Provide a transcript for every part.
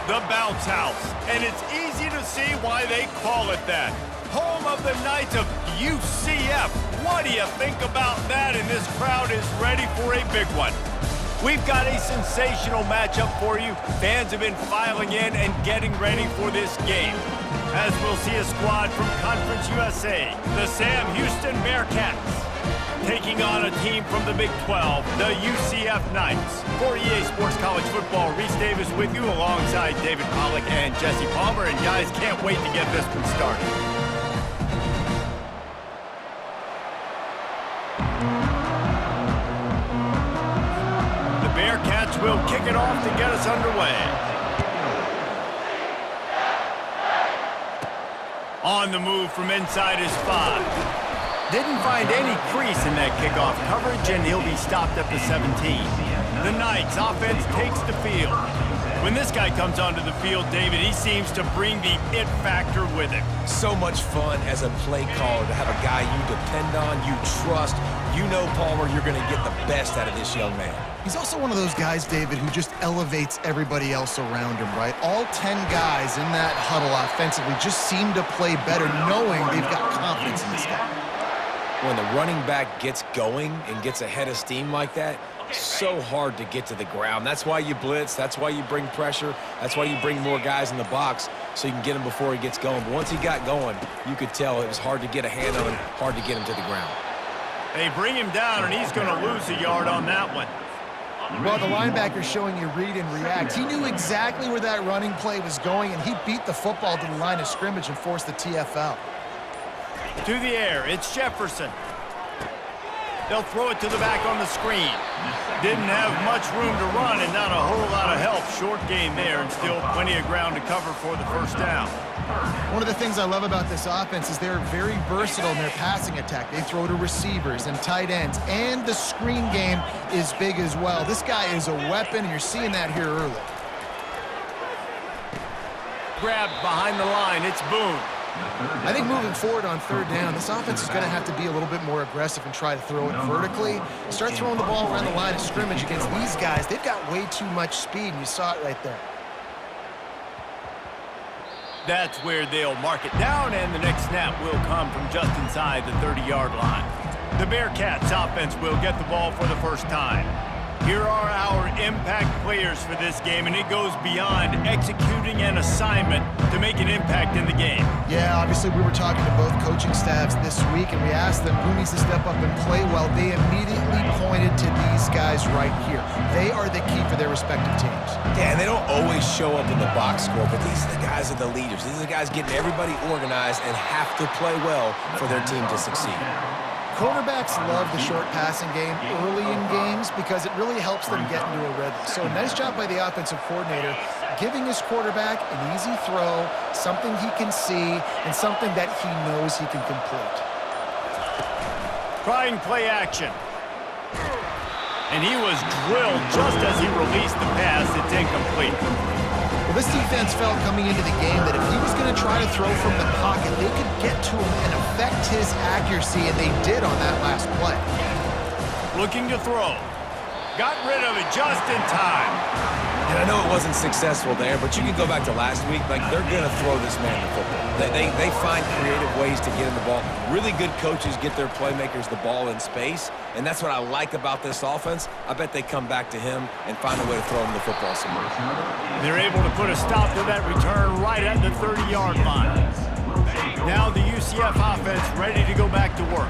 The bounce house, and it's easy to see why they call it that. Home of the Knights of UCF. What do you think about that? And this crowd is ready for a big one. We've got a sensational matchup for you. Fans have been filing in and getting ready for this game. As we'll see a squad from Conference USA, the Sam Houston Bearkats, taking on a team from the Big 12, the UCF Knights. For EA Sports College Football, Reese Davis with you alongside David Pollack and Jesse Palmer. And guys, can't wait to get this one started. The Bearkats will kick it off to get us underway. On the move from inside his 5. Didn't find any crease in that kickoff coverage, and he'll be stopped at the 17. The Knights offense takes the field. When this guy comes onto the field, David, he seems to bring the it factor with him. So much fun as a play caller to have a guy you depend on, you trust. You know, Palmer, you're going to get the best out of this young man. He's also one of those guys, David, who just elevates everybody else around him, right? All 10 guys in that huddle offensively just seem to play better knowing they've got confidence in this guy. When the running back gets going and gets ahead of steam like that, so hard to get to the ground. That's why you blitz. That's why you bring pressure. That's why you bring more guys in the box so you can get him before he gets going. But once he got going, you could tell it was hard to get a hand on him, hard to get him to the ground. They bring him down, and he's going to lose a yard on that one. Well, the linebacker's showing you read and react. He knew exactly where that running play was going, and he beat the football to the line of scrimmage and forced the TFL. To the air, it's Jefferson. They'll throw it to the back on the screen. Didn't have much room to run and not a whole lot of help. Short gain there and still plenty of ground to cover for the first down. One of the things I love about this offense is they're very versatile in their passing attack. They throw to receivers and tight ends, and the screen game is big as well. This guy is a weapon, and you're seeing that here early. Grabbed behind the line, it's Boone. I think moving forward on third down, this offense is going to have to be a little bit more aggressive and try to throw it vertically. Start throwing the ball around the line of scrimmage against these guys. They've got way too much speed, and you saw it right there. That's where they'll mark it down, and the next snap will come from just inside the 30-yard line. The Bearkats offense will get the ball for the first time. Here are our impact players for this game, and it goes beyond executing an assignment to make an impact in the game. Yeah, obviously we were talking to both coaching staffs this week, and we asked them who needs to step up and play well. They immediately pointed to these guys right here. They are the key for their respective teams. Yeah, and they don't always show up in the box score, but these are the guys that are the leaders. These are the guys getting everybody organized and have to play well for their team to succeed. Quarterbacks love the short passing game early in games because it really helps them get into a rhythm. So nice job by the offensive coordinator giving his quarterback an easy throw, something he can see, and something that he knows he can complete. Trying play action. And he was drilled just as he released the pass. It's incomplete. Well, this defense felt coming into the game that if he was going to try to throw from the pocket, they could get to him and affect his accuracy, and they did on that last play. Looking to throw. Got rid of it just in time. And I know it wasn't successful there, but you can go back to last week. Like, they're going to throw this man the football. They find creative ways to get him the ball. Really good coaches get their playmakers the ball in space, and that's what I like about this offense. I bet they come back to him and find a way to throw him the football somewhere. They're able to put a stop to that return right at the 30-yard line. Now the UCF offense ready to go back to work.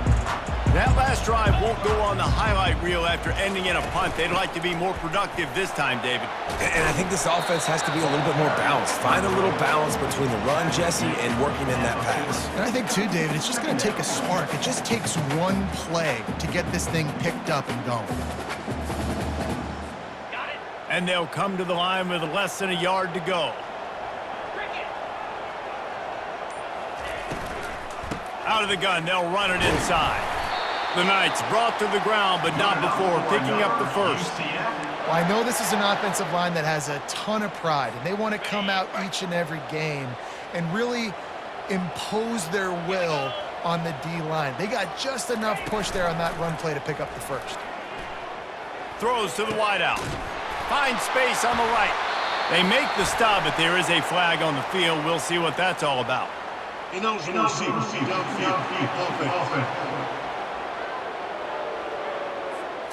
That last drive won't go on the highlight reel after ending in a punt. They'd like to be more productive this time, David. And I think this offense has to be a little bit more balanced. Find a little balance between the run, Jesse, and working in that pass. And I think, too, David, it's just going to take a spark. It just takes one play to get this thing picked up and going. And they'll come to the line with less than a yard to go. Out of the gun, they'll run it inside. The Knights brought to the ground, but not before picking up the first. Well, I know this is an offensive line that has a ton of pride, and they want to come out each and every game and really impose their will on the D-line. They got just enough push there on that run play to pick up the first. Throws to the wideout. Finds space on the right. They make the stop, but there is a flag on the field. We'll see what that's all about.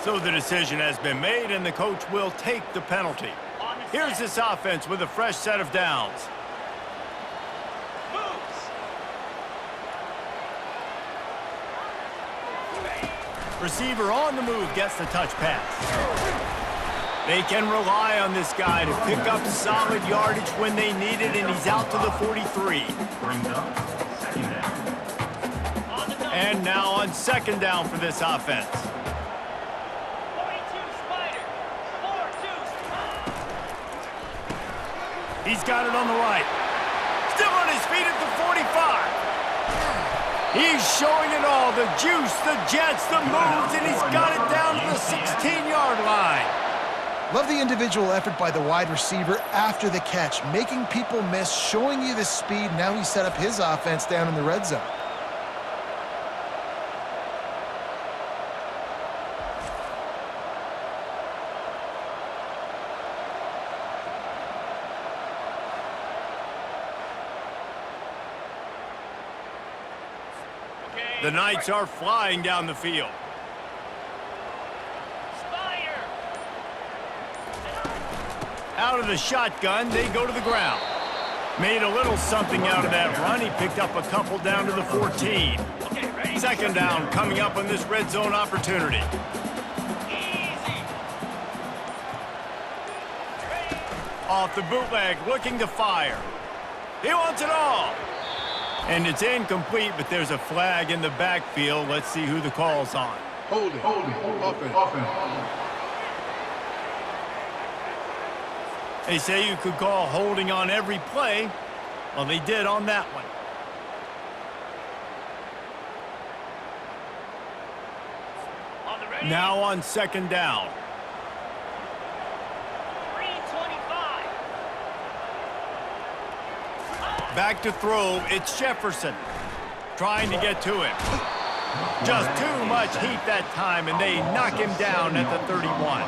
So the decision has been made, and the coach will take the penalty. Here's this offense with a fresh set of downs. Receiver on the move gets the touch pass. They can rely on this guy to pick up solid yardage when they need it, and he's out to the 43. And now on second down for this offense. He's got it on the right. Still on his feet at the 45. He's showing it all, the juice, the jets, the moves, and he's got it down to the 16-yard line. Love the individual effort by the wide receiver after the catch, making people miss, showing you the speed. Now he set up his offense down in the red zone. The Knights are flying down the field. Out of the shotgun, they go to the ground. Made a little something out of that run. He picked up a couple down to the 14. Second down coming up on this red zone opportunity. Off the bootleg, looking to fire. He wants it all. And it's incomplete, but there's a flag in the backfield. Let's see who the call's on. Hold it. Offense. They say you could call holding on every play. Well, they did on that one. Now on second down. Back to throw, it's Jefferson. Trying to get to him. Just too much heat that time, and they knock him down at the 31.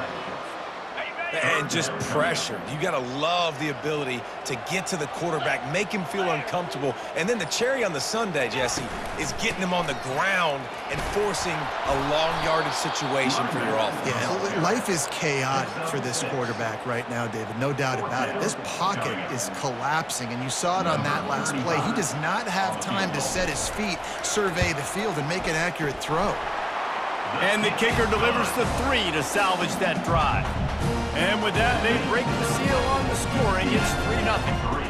And just pressure. You got to love the ability to get to the quarterback, make him feel uncomfortable. And then the cherry on the sundae, Jesse, is getting him on the ground and forcing a long yardage situation for your offense. Yeah, life is chaotic for this quarterback right now, David. No doubt about it. This pocket is collapsing, and you saw it on that last play. He does not have time to set his feet, survey the field, and make an accurate throw. And the kicker delivers the 3 to salvage that drive. And with that, they break the seal on the scoring. It's 3-0.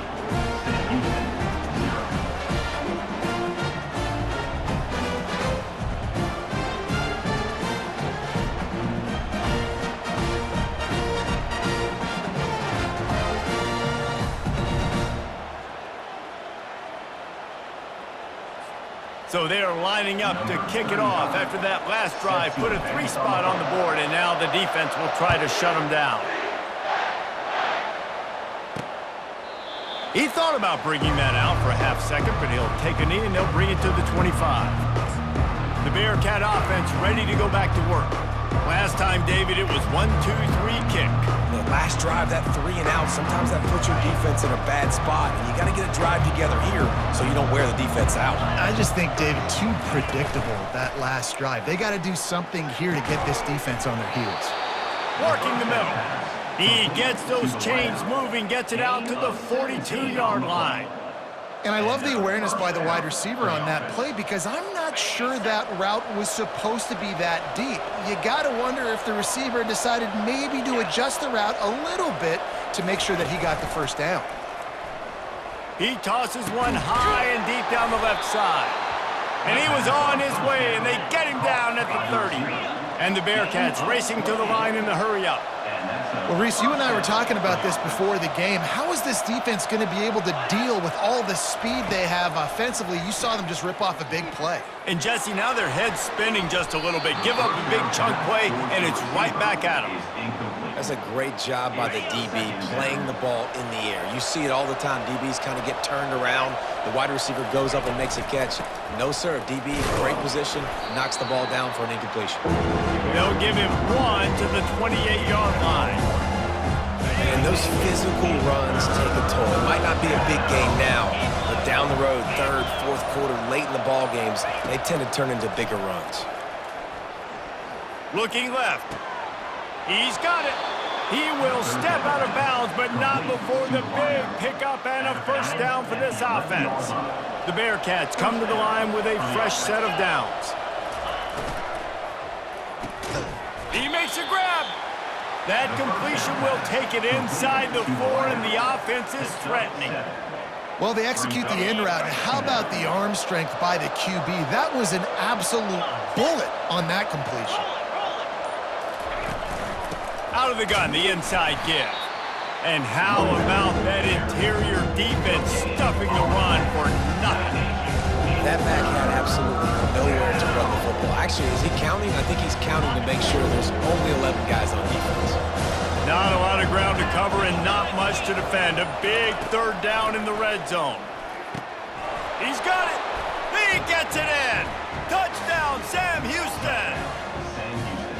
So they are lining up to kick it off after that last drive. Put a 3 spot on the board, and now the defense will try to shut them down. He thought about bringing that out for a half second, but he'll take a knee and they'll bring it to the 25. The Bearcat offense ready to go back to work. Last time, David, it was 1-2-3 kick. The last drive, that 3 and out, sometimes that puts your defense in a bad spot. And you got to get a drive together here so you don't wear the defense out. I just think, David, too predictable, that last drive. They got to do something here to get this defense on their heels. Working the middle. He gets those chains moving, gets it out to the 42-yard line. And I love the awareness by the wide receiver on that play because I'm not sure that route was supposed to be that deep. You got to wonder if the receiver decided maybe to adjust the route a little bit to make sure that he got the first down. He tosses one high and deep down the left side. And he was on his way, and they get him down at the 30. And the Bearcats racing to the line in the hurry-up. Well, Reese, you and I were talking about this before the game. How is this defense going to be able to deal with all the speed they have offensively? You saw them just rip off a big play. And, Jesse, now their head's spinning just a little bit. Give up a big chunk play, and it's right back at them. That's a great job by the DB playing the ball in the air. You see it all the time. DBs kind of get turned around. The wide receiver goes up and makes a catch. No, sir. DB, great position, knocks the ball down for an incompletion. They'll give him 1 to the 28-yard line. And those physical runs take a toll. It might not be a big game now, but down the road, third, fourth quarter, late in the ball games, they tend to turn into bigger runs. Looking left. He's got it. He will step out of bounds, but not before the big pickup and a first down for this offense. The Bearkats come to the line with a fresh set of downs. He makes a grab. That completion will take it inside the 4, and the offense is threatening. Well, they execute the in route, and how about the arm strength by the QB? That was an absolute bullet on that completion. Out of the gun, the inside give. And how about that interior defense stuffing the run for nothing? That back had absolutely nowhere to run the football. Actually, is he counting? I think he's counting to make sure there's only 11 guys on defense. Not a lot of ground to cover and not much to defend. A big third down in the red zone. He's got it. He gets it in. Touchdown, Sam Houston.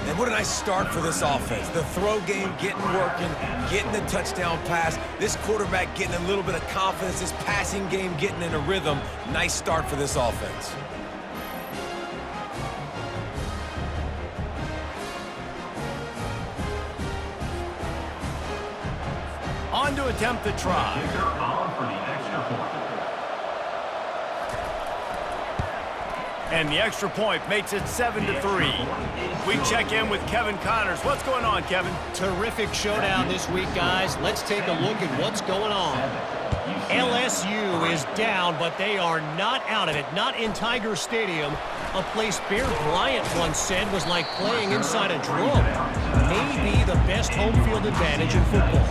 And what a nice start for this offense. The throw game getting working, getting the touchdown pass. This quarterback getting a little bit of confidence. This passing game getting in a rhythm. Nice start for this offense. On to attempt the try. And the extra point makes it 7-3. We check in with Kevin Connors. What's going on, Kevin? Terrific showdown this week, guys. Let's take a look at what's going on. LSU is down, but they are not out of it. Not in Tiger Stadium, a place Bear Bryant once said was like playing inside a drum. Maybe the best home field advantage in football.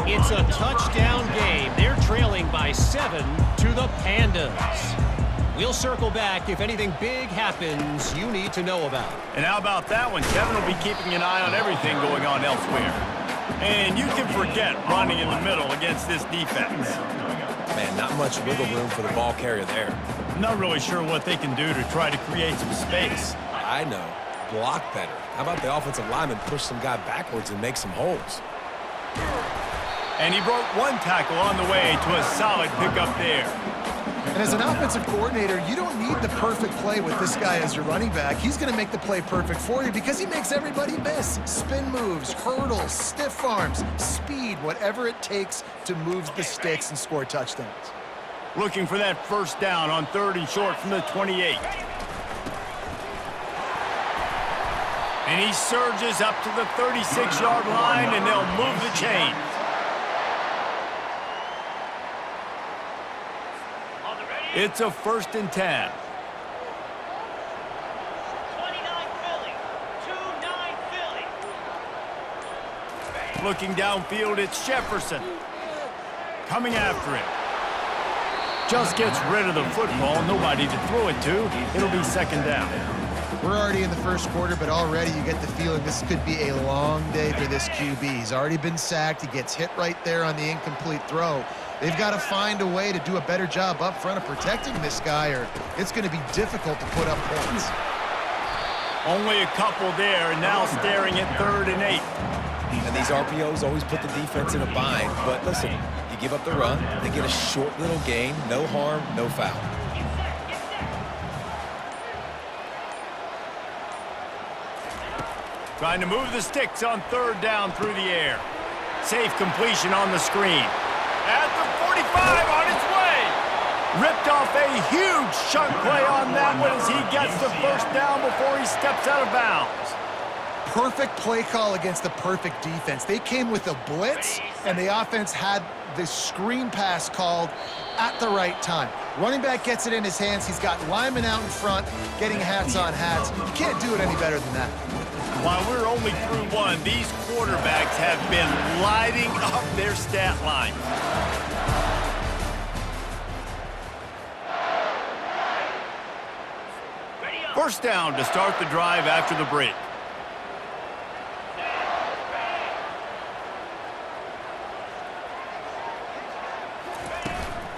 It's a touchdown game. They're trailing by 7 to the Pandas. We'll circle back if anything big happens you need to know about. And how about that one? Kevin will be keeping an eye on everything going on elsewhere. And you can forget running in the middle against this defense. Man, not much wiggle room for the ball carrier there. I'm not really sure what they can do to try to create some space. I know. Block better. How about the offensive lineman push some guy backwards and make some holes? And he broke one tackle on the way to a solid pickup there. And as an offensive coordinator, you don't need the perfect play with this guy as your running back. He's going to make the play perfect for you because he makes everybody miss. Spin moves, hurdles, stiff arms, speed, whatever it takes to move the sticks and score touchdowns. Looking for that first down on 3rd and short from the 28. And he surges up to the 36-yard line, and they'll move the chains. It's a 1st and 10. 29 Philly. 2-9 Philly. Looking downfield, it's Jefferson. Coming after him. Just gets rid of the football. Nobody to throw it to. It'll be 2nd down. We're already in the first quarter, but already you get the feeling this could be a long day for this QB. He's already been sacked. He gets hit right there on the incomplete throw. They've got to find a way to do a better job up front of protecting this guy, or it's going to be difficult to put up points. Only a couple there, and now staring at 3rd and 8. And these RPOs always put the defense in a bind. But listen, you give up the run, they get a short little gain, no harm, no foul. Trying to move the sticks on 3rd down through the air. Safe completion on the screen. At the 45 on its way. Ripped off a huge chunk play on that one as he gets the first down before he steps out of bounds. Perfect play call against the perfect defense. They came with a blitz, and the offense had the screen pass called at the right time. Running back gets it in his hands. He's got linemen out in front getting hats on hats. You can't do it any better than that. While we're only through one, these quarterbacks have been lighting up their stat line. First down to start the drive after the break.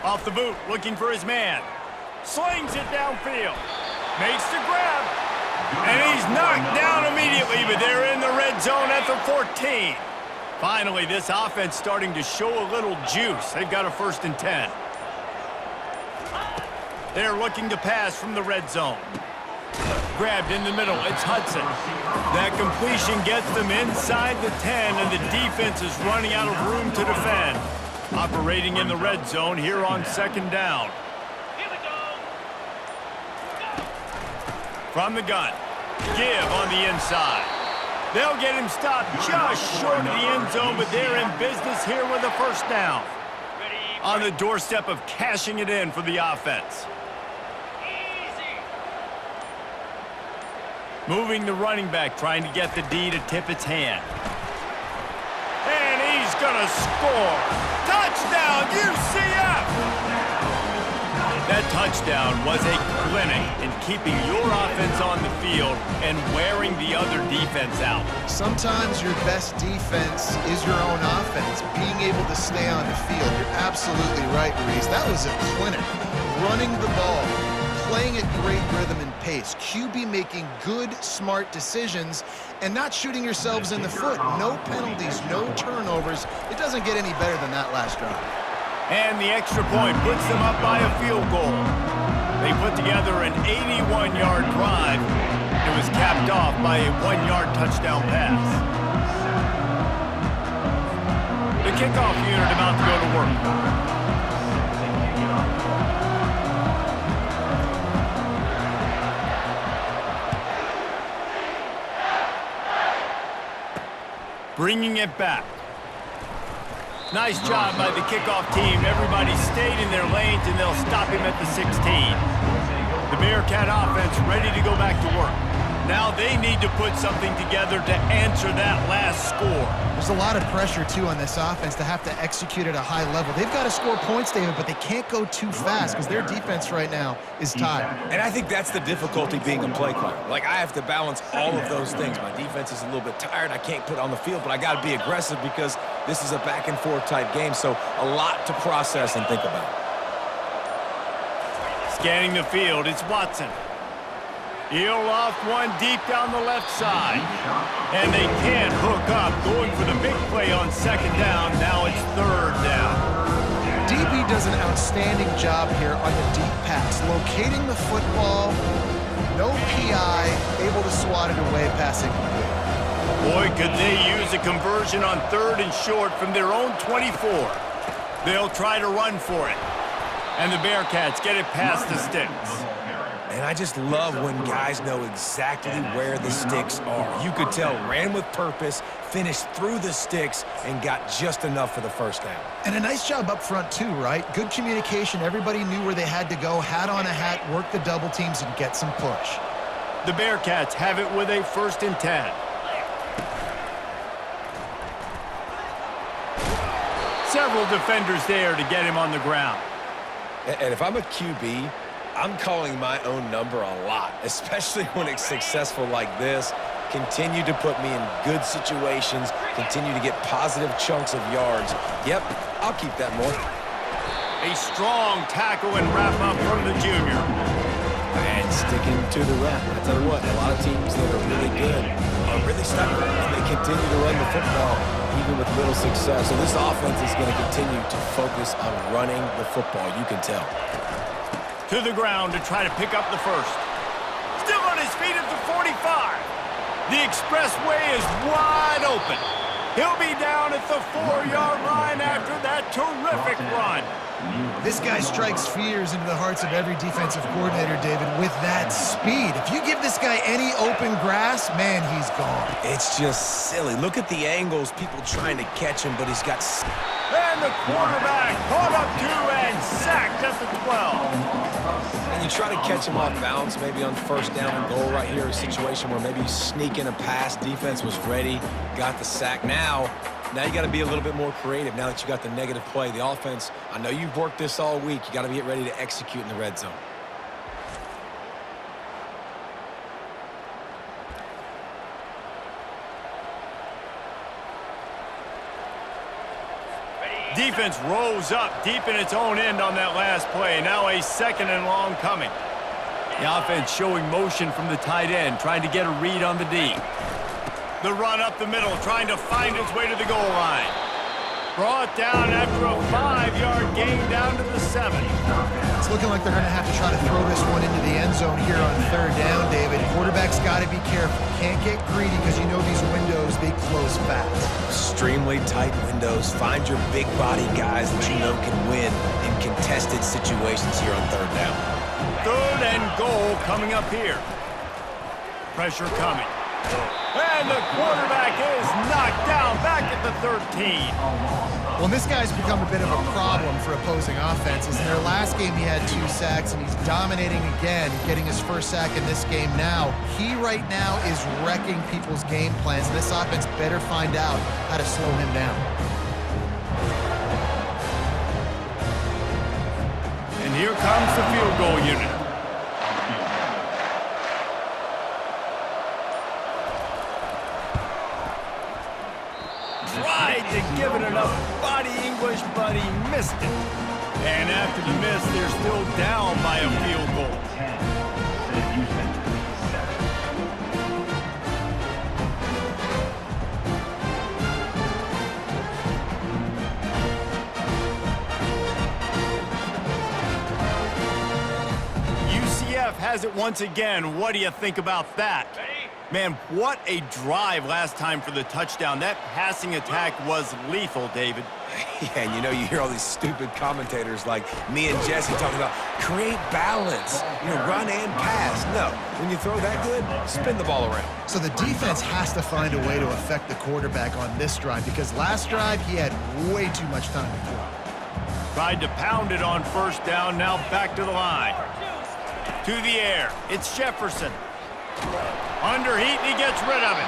Off the boot, looking for his man. Slings it downfield. Makes the grab. And he's knocked down immediately, but they're in the red zone at the 14. Finally, this offense starting to show a little juice. They've got a 1st and 10. They're looking to pass from the red zone. Grabbed in the middle, it's Hudson. That completion gets them inside the 10, and the defense is running out of room to defend. Operating in the red zone here on 2nd down. Here we go. From the gun, give on the inside. They'll get him stopped just short of the end zone, but they're in business here with a 1st down. On the doorstep of cashing it in for the offense. Easy. Moving the running back, trying to get the D to tip its hand. And he's gonna score. Touchdown, UCF! That touchdown was a clinic in keeping your offense on the field and wearing the other defense out. Sometimes your best defense is your own offense, being able to stay on the field. You're absolutely right, Reese. That was a clinic. Running the ball, playing at great rhythm and pace. QB making good, smart decisions and not shooting yourselves in the foot. No penalties, no turnovers. It doesn't get any better than that last drive. And the extra point puts them up by a field goal. They put together an 81-yard drive. It was capped off by a 1-yard touchdown pass. The kickoff unit about to go to work. Bringing it back. Nice job by the kickoff team. Everybody stayed in their lanes, and they'll stop him at the 16. The Bearcat offense ready to go back to work. Now they need to put something together to answer that last score. There's a lot of pressure, too, on this offense to have to execute at a high level. They've got to score points, David, but they can't go too fast because their defense right now is tired. And I think that's the difficulty being a play caller. Like, I have to balance all of those things. My defense is a little bit tired. I can't put it on the field, but I got to be aggressive because this is a back-and-forth type game, so a lot to process and think about. Scanning the field, it's Watson. He'll loft one deep down the left side. And they can't hook up, going for the big play on 2nd down. Now it's 3rd down. DB does an outstanding job here on the deep pass, locating the football, no PI, able to swat it away, passing complete. Boy, could they use a conversion on 3rd and short from their own 24. They'll try to run for it. And the Bearcats get it past the sticks. And I just love when guys know exactly where the sticks are. You could tell, ran with purpose, finished through the sticks, and got just enough for the 1st down. And a nice job up front, too, right? Good communication. Everybody knew where they had to go, hat on a hat, work the double teams, and get some push. The Bearcats have it with a 1st and 10. Several defenders there to get him on the ground. And if I'm a QB, I'm calling my own number a lot, especially when it's successful like this. Continue to put me in good situations, continue to get positive chunks of yards. Yep, I'll keep that more. A strong tackle and wrap up from the junior. And sticking to the run. I tell you what, a lot of teams that are really good are really stubborn, and they continue to run the football even with little success. So this offense is going to continue to focus on running the football, you can tell. To the ground to try to pick up the 1st. Still on his feet at the 45. The expressway is wide open. He'll be down at the 4-yard line after that terrific run. This guy strikes fears into the hearts of every defensive coordinator, David, with that speed. If you give this guy any open grass, man, he's gone. It's just silly. Look at the angles, people trying to catch him, but he's got... And the quarterback caught up to and sacked at the 12. And you try to catch him off balance, maybe on 1st down and goal right here, a situation where maybe you sneak in a pass, defense was ready, got the sack. Now you got to be a little bit more creative now that you got the negative play. The offense, I know you've worked this all week. You got to get ready to execute in the red zone. Defense rose up deep in its own end on that last play. Now a 2nd and long coming. The offense showing motion from the tight end, trying to get a read on the D. The run up the middle, trying to find his way to the goal line. Brought down after a 5-yard gain down to the 7. It's looking like they're going to have to try to throw this one into the end zone here on third down, David. Quarterback's got to be careful. Can't get greedy because you know these windows, they close fast. Extremely tight windows. Find your big body guys that you know can win in contested situations here on third down. Third and goal coming up here. Pressure coming. And the quarterback is knocked down back at the 13. Well, this guy's become a bit of a problem for opposing offenses. In their last game, he had 2 sacks, and he's dominating again, getting his first sack in this game now. He right now is wrecking people's game plans, and this offense better find out how to slow him down. And here comes the field goal unit. Tried to give it enough body English, but he missed it. And after the miss, they're still down by a field goal. UCF has it once again. What do you think about that? Man, what a drive last time for the touchdown. That passing attack was lethal, David. Yeah, and you know, you hear all these stupid commentators like me and Jesse talking about create balance, run and pass. No, when you throw that good, spin the ball around. So the defense has to find a way to affect the quarterback on this drive because last drive he had way too much time to throw. Tried to pound it on first down, now back to the line. To the air, it's Jefferson. Under heat, and he gets rid of it.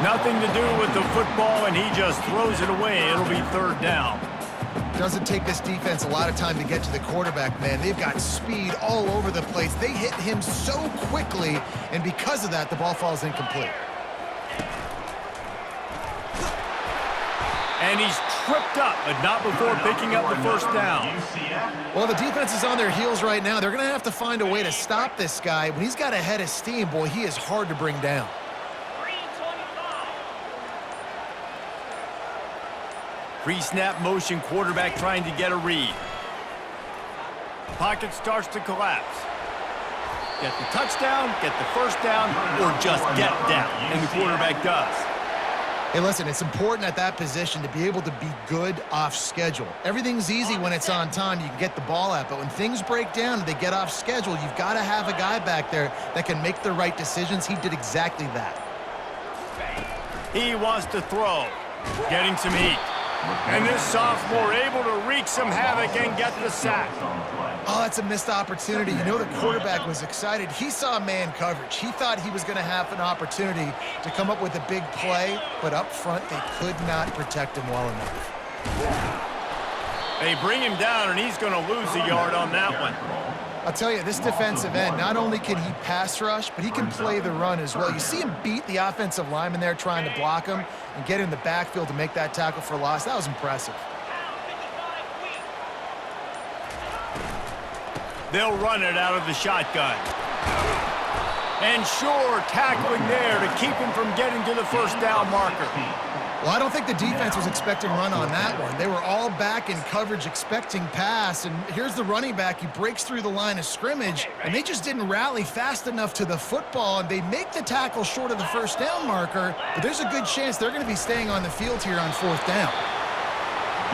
Nothing to do with the football, and he just throws it away. It'll be third down. Doesn't take this defense a lot of time to get to the quarterback, man. They've got speed all over the place. They hit him so quickly, and because of that, the ball falls incomplete. And he's tripped up, but not before picking up the first down. Well, the defense is on their heels right now. They're going to have to find a way to stop this guy. When he's got a head of steam, boy, he is hard to bring down. Pre-snap motion, quarterback trying to get a read. Pocket starts to collapse. Get the touchdown, get the first down, or just get down. And the quarterback does. Hey, listen, it's important at that position to be able to be good off schedule. Everything's easy when it's on time. You can get the ball out, but when things break down and they get off schedule, you've got to have a guy back there that can make the right decisions. He did exactly that. He wants to throw, getting some heat. And this sophomore able to wreak some havoc and get the sack. Oh, that's a missed opportunity. You know the quarterback was excited. He saw man coverage. He thought he was going to have an opportunity to come up with a big play, but up front they could not protect him well enough. They bring him down, and he's going to lose a yard on that one. I'll tell you, this defensive end, not only can he pass rush, but he can play the run as well. You see him beat the offensive lineman there trying to block him and get in the backfield to make that tackle for loss. That was impressive. They'll run it out of the shotgun. And sure, tackling there to keep him from getting to the first down marker. Well, I don't think the defense was expecting run on that one. They were all back in coverage expecting pass, and here's the running back. He breaks through the line of scrimmage, and they just didn't rally fast enough to the football, and they make the tackle short of the first down marker, but there's a good chance they're going to be staying on the field here on fourth down.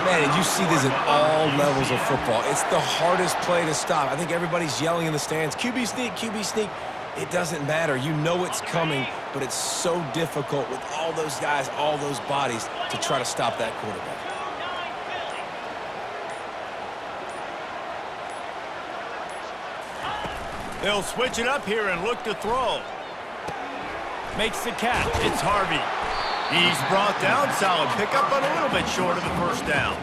Man, and you see this at all levels of football. It's the hardest play to stop. I think everybody's yelling in the stands, QB sneak, QB sneak. It doesn't matter. You know it's coming, but it's so difficult with all those guys, all those bodies to try to stop that quarterback. They'll switch it up here and look to throw. Makes the catch. It's Harvey. He's brought down. Solid pickup, but a little bit short of the first down.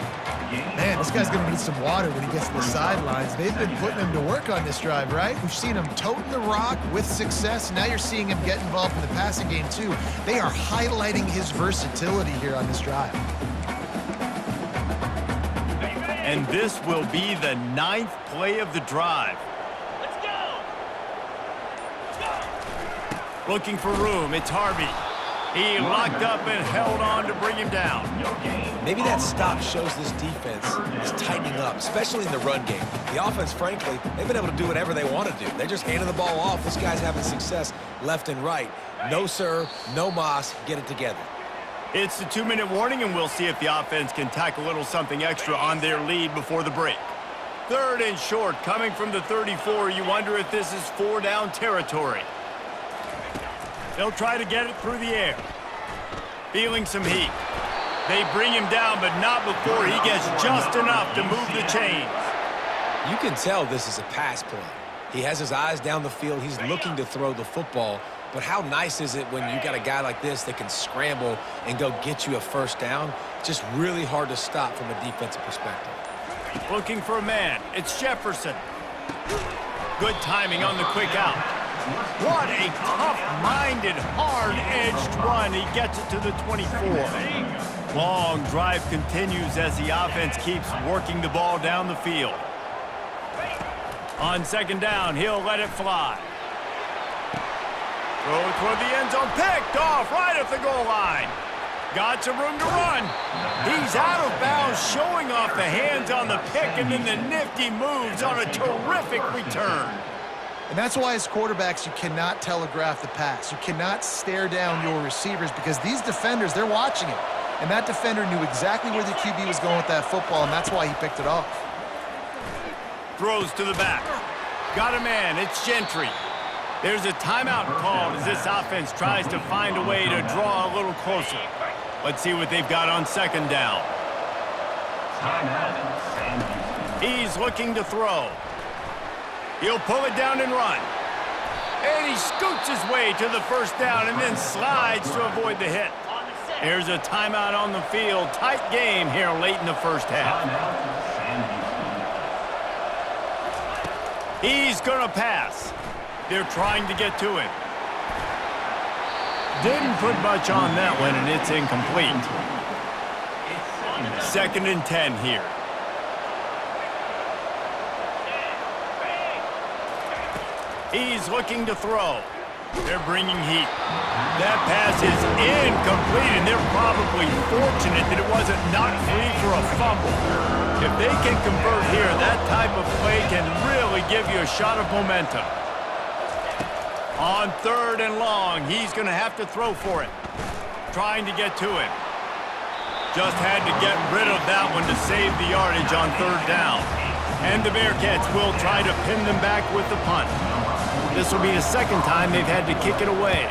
Man, this guy's going to need some water when he gets to the sidelines. They've been putting him to work on this drive, right? We've seen him toting the rock with success. Now you're seeing him get involved in the passing game, too. They are highlighting his versatility here on this drive. And this will be the 9th play of the drive. Let's go. Looking for room. It's Harvey. He locked up and held on to bring him down. Maybe that stop shows this defense is tightening up, especially in the run game. The offense, frankly, they've been able to do whatever they want to do. They're just handing the ball off. This guy's having success left and right. No sir, no mas, get it together. It's the 2-minute warning, and we'll see if the offense can tack a little something extra on their lead before the break. 3rd and short, coming from the 34. You wonder if this is 4-down territory. They'll try to get it through the air. Feeling some heat. They bring him down, but not before he gets just enough to move the chains. You can tell this is a pass play. He has his eyes down the field. He's looking to throw the football. But how nice is it when you got a guy like this that can scramble and go get you a 1st down? Just really hard to stop from a defensive perspective. Looking for a man. It's Jefferson. Good timing on the quick out. What a tough-minded, hard-edged run. He gets it to the 24. Long drive continues as the offense keeps working the ball down the field. On 2nd down, he'll let it fly. Throw it toward the end zone, picked off right at the goal line. Got some room to run. He's out of bounds, showing off the hands on the pick, and then the nifty moves on a terrific return. And that's why as quarterbacks, you cannot telegraph the pass. You cannot stare down your receivers because these defenders, they're watching it. And that defender knew exactly where the QB was going with that football, and that's why he picked it off. Throws to the back. Got a man. It's Gentry. There's a timeout called as this offense tries to find a way to draw a little closer. Let's see what they've got on 2nd down. He's looking to throw. He'll pull it down and run. And he scoots his way to the 1st down and then slides to avoid the hit. There's a timeout on the field. Tight game here late in the 1st half. He's going to pass. They're trying to get to him. Didn't put much on that one, and it's incomplete. 2nd and 10 here. He's looking to throw. They're bringing heat. That pass is incomplete, and they're probably fortunate that it wasn't knocked free for a fumble. If they can convert here, that type of play can really give you a shot of momentum. On 3rd and long, he's going to have to throw for it. Trying to get to him. Just had to get rid of that one to save the yardage on 3rd down. And the Bearkats will try to pin them back with the punt. This will be the 2nd time they've had to kick it away.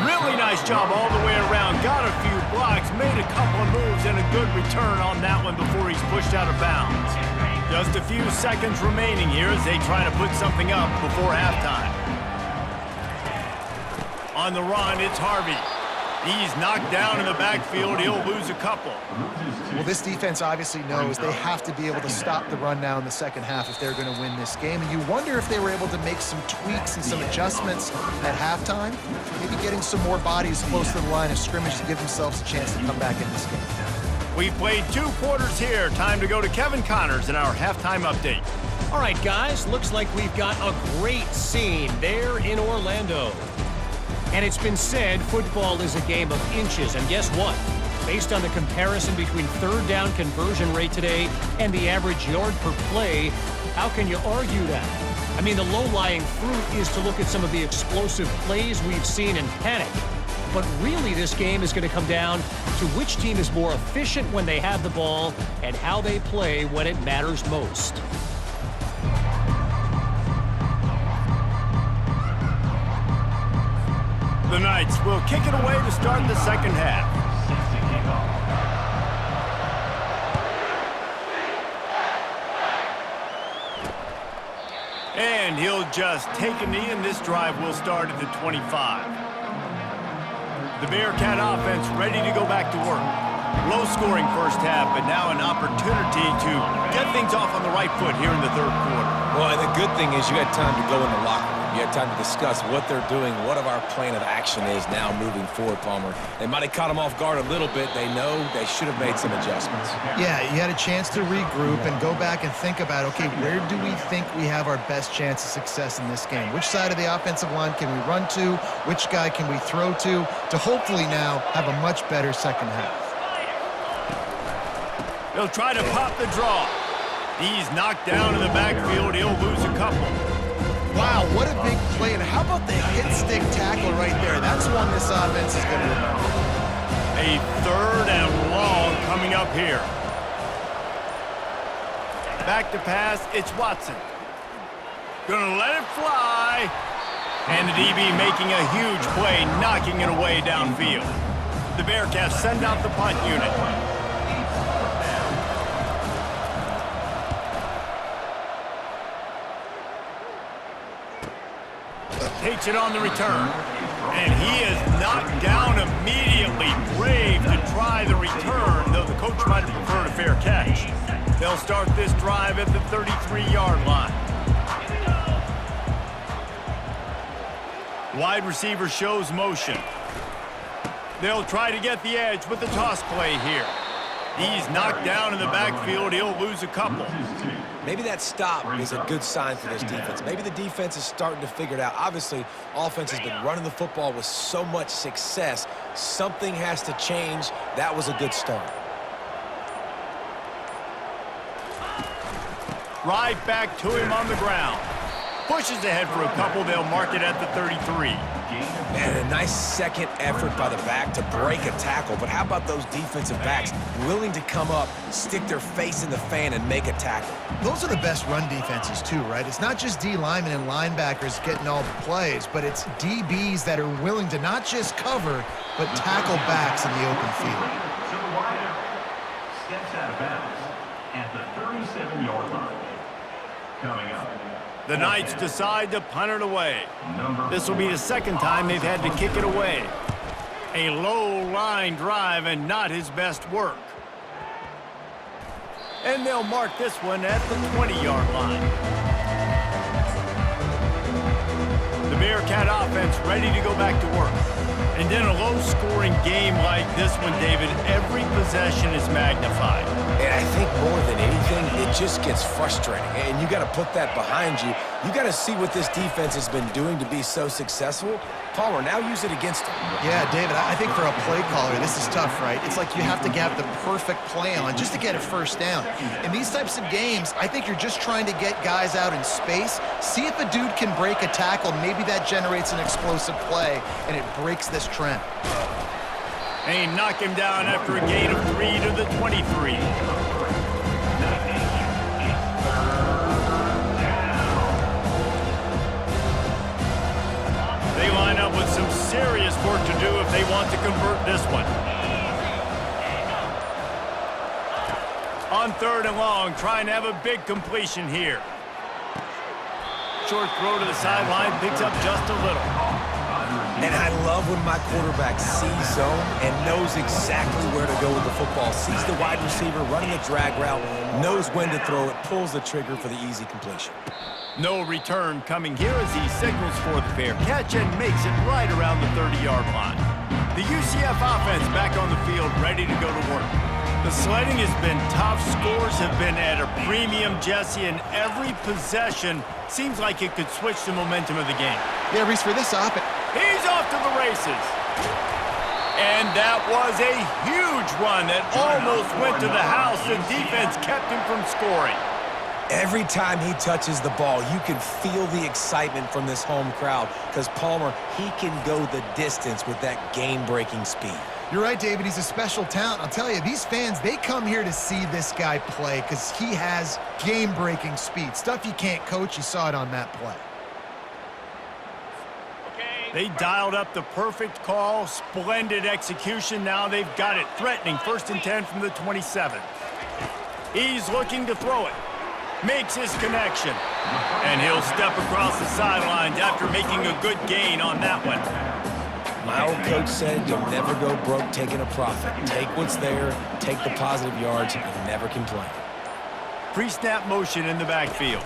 Really nice job all the way around. Got a few blocks, made a couple of moves, and a good return on that one before he's pushed out of bounds. Just a few seconds remaining here as they try to put something up before halftime. On the run, it's Harvey. He's knocked down in the backfield. He'll lose a couple. Well, this defense obviously knows they have to be able to stop the run now in the 2nd half if they're going to win this game. And you wonder if they were able to make some tweaks and some adjustments at halftime, maybe getting some more bodies close to the line of scrimmage to give themselves a chance to come back in this game. We've played 2 quarters here. Time to go to Kevin Connors in our halftime update. All right, guys, looks like we've got a great scene there in Orlando. And it's been said football is a game of inches, and guess what? Based on the comparison between 3rd down conversion rate today and the average yard per play, how can you argue that? I mean, the low-lying fruit is to look at some of the explosive plays we've seen in panic. But really, this game is going to come down to which team is more efficient when they have the ball and how they play when it matters most. The Knights will kick it away to start the 2nd half. And he'll just take a knee, and this drive will start at the 25. The Bearcat offense ready to go back to work. Low-scoring 1st half, but now an opportunity to get things off on the right foot here in the 3rd quarter. Well, and the good thing is you had time to go in the locker room. You had time to discuss what they're doing, what of our plan of action is now moving forward, Palmer. They might have caught them off guard a little bit. They know they should have made some adjustments. Yeah, you had a chance to regroup and go back and think about, okay, where do we think we have our best chance of success in this game? Which side of the offensive line can we run to? Which guy can we throw to hopefully now have a much better second half? They'll try to pop the draw. He's knocked down in the backfield. He'll lose a couple. Wow, what a big play. And how about the hit-stick tackle right there? That's one this offense is going to remember. A 3rd and long coming up here. Back to pass, it's Watson. Gonna let it fly. And the DB making a huge play, knocking it away downfield. The Bearkats send out the punt unit. Takes it on the return. And he is knocked down immediately. Brave to try the return, though the coach might have preferred a fair catch. They'll start this drive at the 33-yard line. Wide receiver shows motion. They'll try to get the edge with the toss play here. He's knocked down in the backfield. He'll lose a couple. Maybe that stop is a good sign for this defense. Maybe the defense is starting to figure it out. Obviously, offense has been running the football with so much success. Something has to change. That was a good start. Right back to him on the ground. Pushes ahead for a couple. They'll mark it at the 33. And a nice second effort by the back to break a tackle. But how about those defensive backs willing to come up, stick their face in the fan, and make a tackle? Those are the best run defenses too, right? It's not just D linemen and linebackers getting all the plays, but it's DBs that are willing to not just cover, but tackle backs in the open field. To the wideout. Steps out of bounds at the 37-yard line. Coming up. The Knights decide to punt it away. This will be the second time they've had to kick it away. A low line drive and not his best work. And they'll mark this one at the 20-yard line. The Bearcat offense ready to go back to work. And in a low-scoring game like this one, David, every possession is magnified. And I think more than anything, it just gets frustrating. And you got to put that behind you. You got to see what this defense has been doing to be so successful. Palmer, now use it against them. Yeah, David, I think for a play caller, this is tough, right? It's like you have to have the perfect play on just to get a first down. In these types of games, I think you're just trying to get guys out in space, see if a dude can break a tackle. Maybe that generates an explosive play, and it breaks this trend. And he knocked him down after a gain of 3 to the 23. They line up with some serious work to do if they want to convert this one. On 3rd and long, trying to have a big completion here. Short throw to the sideline, picks up just a little. And I love when my quarterback sees zone and knows exactly where to go with the football. Sees the wide receiver running a drag route, knows when to throw it, pulls the trigger for the easy completion. No return coming here as he signals for the fair catch and makes it right around the 30-yard line. The UCF offense back on the field, ready to go to work. The sledding has been tough. Scores have been at a premium, Jesse, and every possession seems like it could switch the momentum of the game. Yeah, Reese, for this offense. He's off to the races. And that was a huge run that almost went to the house. The defense kept him from scoring. Every time he touches the ball, you can feel the excitement from this home crowd because Palmer, he can go the distance with that game-breaking speed. You're right, David. He's a special talent. I'll tell you, these fans, they come here to see this guy play because he has game-breaking speed. Stuff you can't coach. You saw it on that play. They dialed up the perfect call. Splendid execution. Now they've got it. Threatening 1st and 10 from the 27. He's looking to throw it. Makes his connection. And he'll step across the sidelines after making a good gain on that one. My old coach said you'll never go broke taking a profit. Take what's there, take the positive yards, and never complain. Pre-snap motion in the backfield.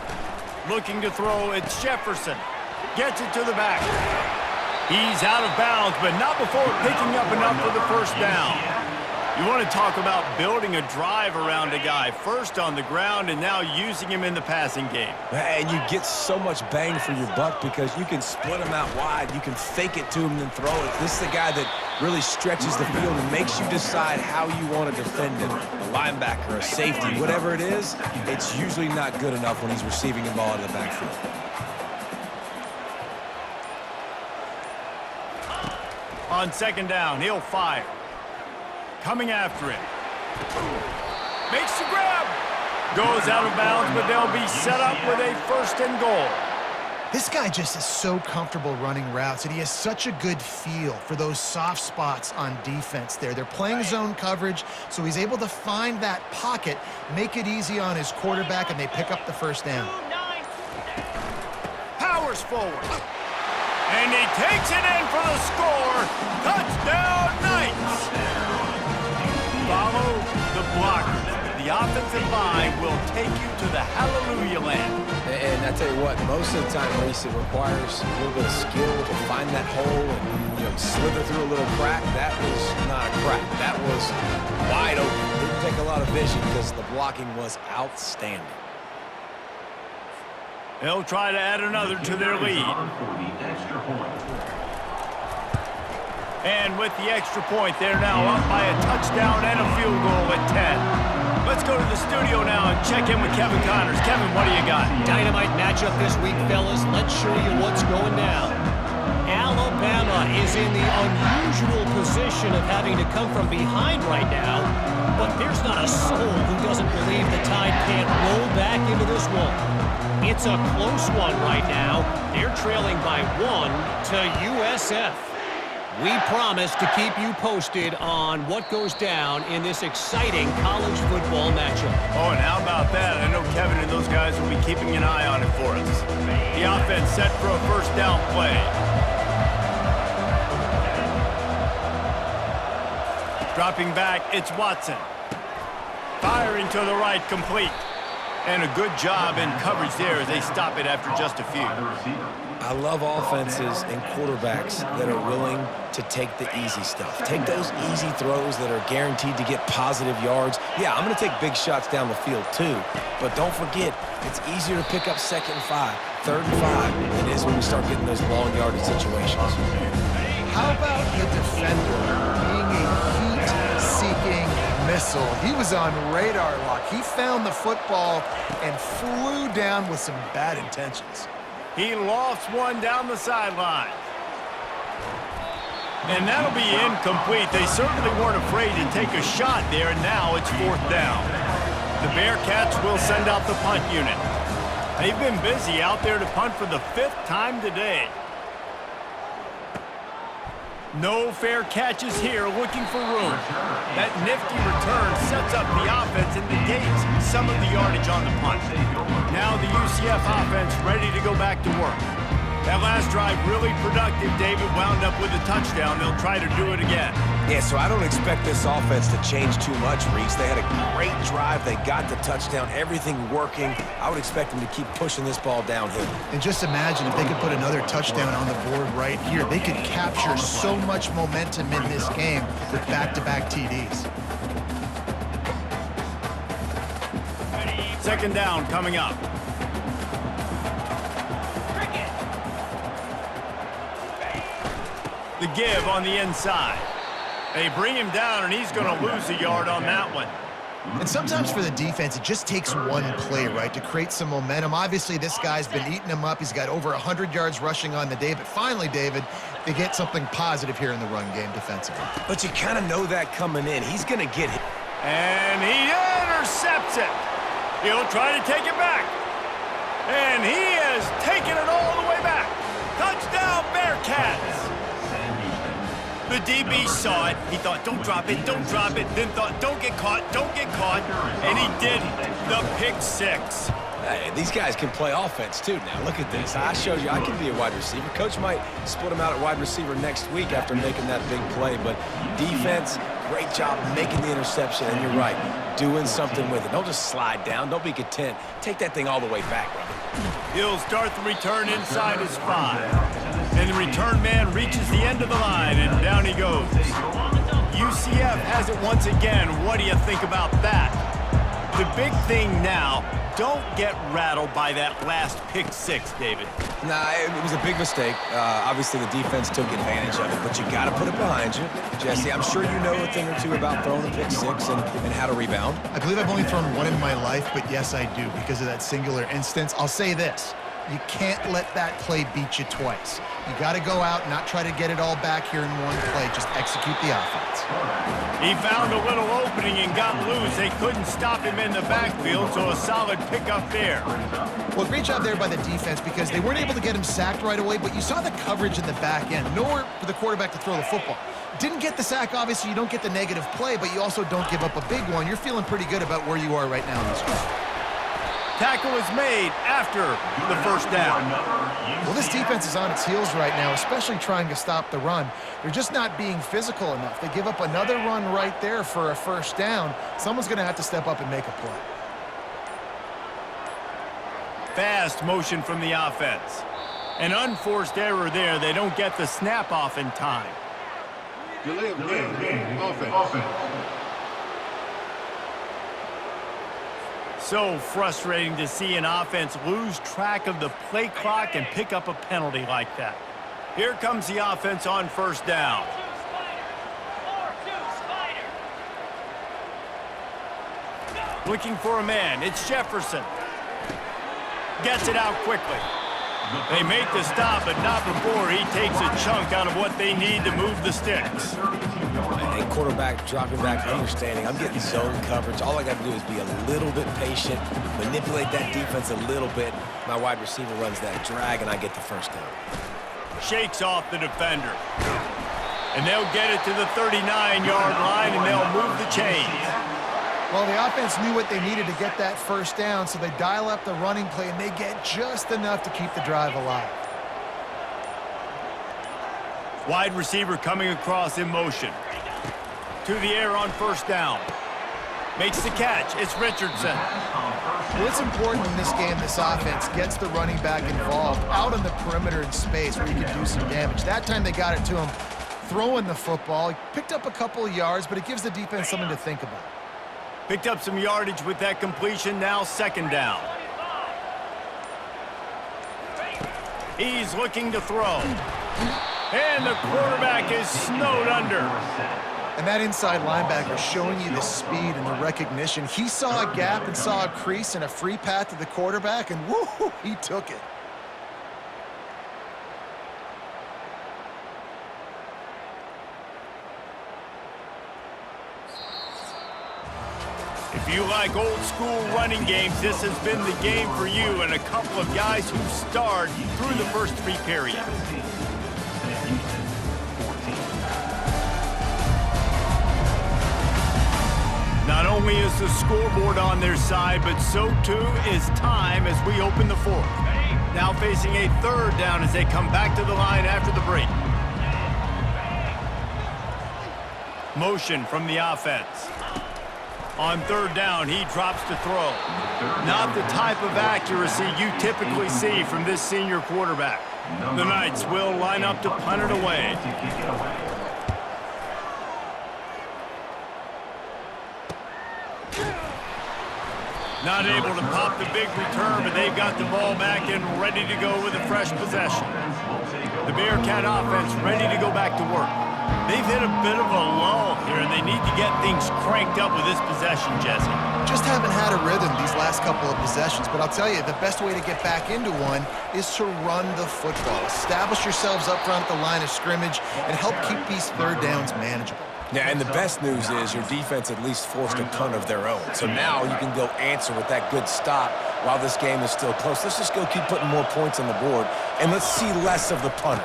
Looking to throw, it's Jefferson. Gets it to the back. He's out of bounds, but not before picking up enough for the first down. You want to talk about building a drive around a guy. First on the ground and now using him in the passing game. And you get so much bang for your buck because you can split him out wide. You can fake it to him and then throw it. This is the guy that really stretches the field and makes you decide how you want to defend him. A linebacker, a safety, whatever it is, it's usually not good enough when he's receiving the ball out of the backfield. On second down, he'll fire. Coming after it. Makes the grab. Goes out of bounds, but they'll be set up with a 1st and goal. This guy just is so comfortable running routes, and he has such a good feel for those soft spots on defense there. They're playing zone coverage, so he's able to find that pocket, make it easy on his quarterback, and they pick up the 1st down. Powers forward. And he takes it in for the score. Touchdown, Knights. Follow the blockers. The offensive line will take you to the hallelujah land. And I tell you what, most of the time, Reese, it requires a little bit of skill to find that hole and slither through a little crack. That was not a crack. That was wide open. Didn't take a lot of vision because the blocking was outstanding. They'll try to add another to their lead. And with the extra point, they're now up by a touchdown and a field goal at 10. Let's go to the studio now and check in with Kevin Connors. Kevin, what do you got? Dynamite matchup this week, fellas. Let's show you what's going down. Alabama is in the unusual position of having to come from behind right now, but there's not a soul who doesn't believe the Tide can't roll back into this one. It's a close one right now. They're trailing by 1 to USF. We promise to keep you posted on what goes down in this exciting college football matchup. Oh, and how about that? I know Kevin and those guys will be keeping an eye on it for us. The offense set for a 1st down play. Dropping back, it's Watson. Firing to the right, complete. And a good job in coverage there as they stop it after just a few. I love offenses and quarterbacks that are willing to take the easy stuff. Take those easy throws that are guaranteed to get positive yards. Yeah, I'm going to take big shots down the field too, but don't forget, it's easier to pick up 2nd and 5, 3rd and 5 than it is when we start getting those long yardage situations. How about the defender being a heat-seeking missile? He was on radar lock. He found the football and flew down with some bad intentions. He lofts one down the sideline. And that'll be incomplete. They certainly weren't afraid to take a shot there, and now it's 4th down. The Bearkats will send out the punt unit. They've been busy out there to punt for the 5th time today. No fair catches here, looking for room. That nifty return sets up the offense and negates some of the yardage on the punt. Now the UCF offense ready to go back to work. That last drive really productive. David wound up with a touchdown. They'll try to do it again. Yeah, so I don't expect this offense to change too much, Reese. They had a great drive. They got the touchdown, everything working. I would expect them to keep pushing this ball downhill. And just imagine if they could put another touchdown on the board right here. They could capture so much momentum in this game with back-to-back TDs. 2nd down coming up. The give on the inside. They bring him down, and he's going to lose a yard on that one. And sometimes for the defense, it just takes one play, right, to create some momentum. Obviously, this guy's been eating them up. He's got over 100 yards rushing on the day. But finally, David, they get something positive here in the run game defensively. But you kind of know that coming in. He's going to get hit. And he intercepts it. He'll try to take it back. And he has taken it all the way back. Touchdown, Bearkats. The DB saw it. He thought, don't drop it, don't drop it. Then thought, don't get caught, don't get caught. And he didn't. The pick 6. Hey, these guys can play offense, too. Now, look at this. I showed you I can be a wide receiver. Coach might split him out at wide receiver next week after making that big play. But defense, great job making the interception. And you're right, doing something with it. Don't just slide down. Don't be content. Take that thing all the way back, brother. He'll start the return inside his 5. And the return man reaches the end of the line, and down he goes. UCF has it once again. What do you think about that? The big thing now, don't get rattled by that last pick 6, David. Nah, it was a big mistake. Obviously, the defense took advantage of it, but you got to put it behind you. Jesse, I'm sure you know a thing or two about throwing a pick 6 and how to rebound. I believe I've only thrown one in my life, but yes, I do because of that singular instance. I'll say this. You can't let that play beat you twice. You got to go out and not try to get it all back here in one play. Just execute the offense. He found a little opening and got loose. They couldn't stop him in the backfield, so a solid pickup there. Well, great job there by the defense because they weren't able to get him sacked right away, but you saw the coverage in the back end. Nowhere for the quarterback to throw the football. Didn't get the sack, obviously. You don't get the negative play, but you also don't give up a big one. You're feeling pretty good about where you are right now in this game. Tackle is made after the first down. Well, this defense is on its heels right now, especially trying to stop the run. They're just not being physical enough. They give up another run right there for a first down. Someone's going to have to step up and make a play. Fast motion from the offense. An unforced error there. They don't get the snap off in time. Delay of game. Offense. So frustrating to see an offense lose track of the play clock and pick up a penalty like that. Here comes the offense on first down. Looking for a man. It's Jefferson. Gets it out quickly. They make the stop, but not before he takes a chunk out of what they need to move the sticks. And quarterback dropping back, understanding. I'm getting zone coverage. All I got to do is be a little bit patient, manipulate that defense a little bit. My wide receiver runs that drag, and I get the first down. Shakes off the defender. And they'll get it to the 39-yard line, and they'll move the chains. Well, the offense knew what they needed to get that first down, so they dial up the running play, and they get just enough to keep the drive alive. Wide receiver coming across in motion. To the air on first down. Makes the catch. It's Richardson. Well, it's important in this game this offense gets the running back involved out on the perimeter in space where he can do some damage. That time they got it to him throwing the football. He picked up a couple of yards, but it gives the defense something to think about. Picked up some yardage with that completion. Now second down. He's looking to throw. And the quarterback is snowed under. And that inside linebacker showing you the speed and the recognition. He saw a gap and saw a crease and a free path to the quarterback, and woo, he took it. If you like old school running games, this has been the game for you and a couple of guys who starred through the first 3 periods. Not only is the scoreboard on their side, but so too is time as we open the 4th. Now facing a 3rd down as they come back to the line after the break. Motion from the offense. On 3rd down, he drops to throw. Not the type of accuracy you typically see from this senior quarterback. The Knights will line up to punt it away. Not able to pop the big return, but they've got the ball back and ready to go with a fresh possession. The Bearcat offense ready to go back to work. They've hit a bit of a lull here, and they need to get things cranked up with this possession, Jesse. Just haven't had a rhythm these last couple of possessions, but I'll tell you, the best way to get back into one is to run the football. Establish yourselves up front at the line of scrimmage and help keep these 3rd downs manageable. Yeah, and the best news is your defense at least forced a punt of their own. So now you can go answer with that good stop while this game is still close. Let's just go keep putting more points on the board, and let's see less of the punter.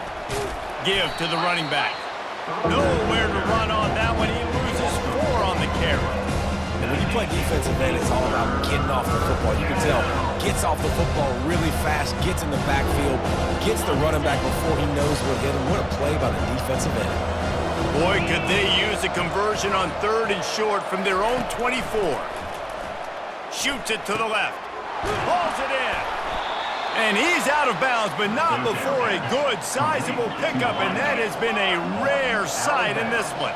Give to the running back. Nowhere to run on that one. He loses 4 on the carry. And When you play defensive end, it's all about getting off the football. You can tell, gets off the football really fast, gets in the backfield, gets the running back before he knows what hit him. What a play by the defensive end. Boy, could they use a conversion on 3rd and short from their own 24. Shoots it to the left. Hauls it in. And he's out of bounds, but not before a good, sizable pickup, and that has been a rare sight in this one.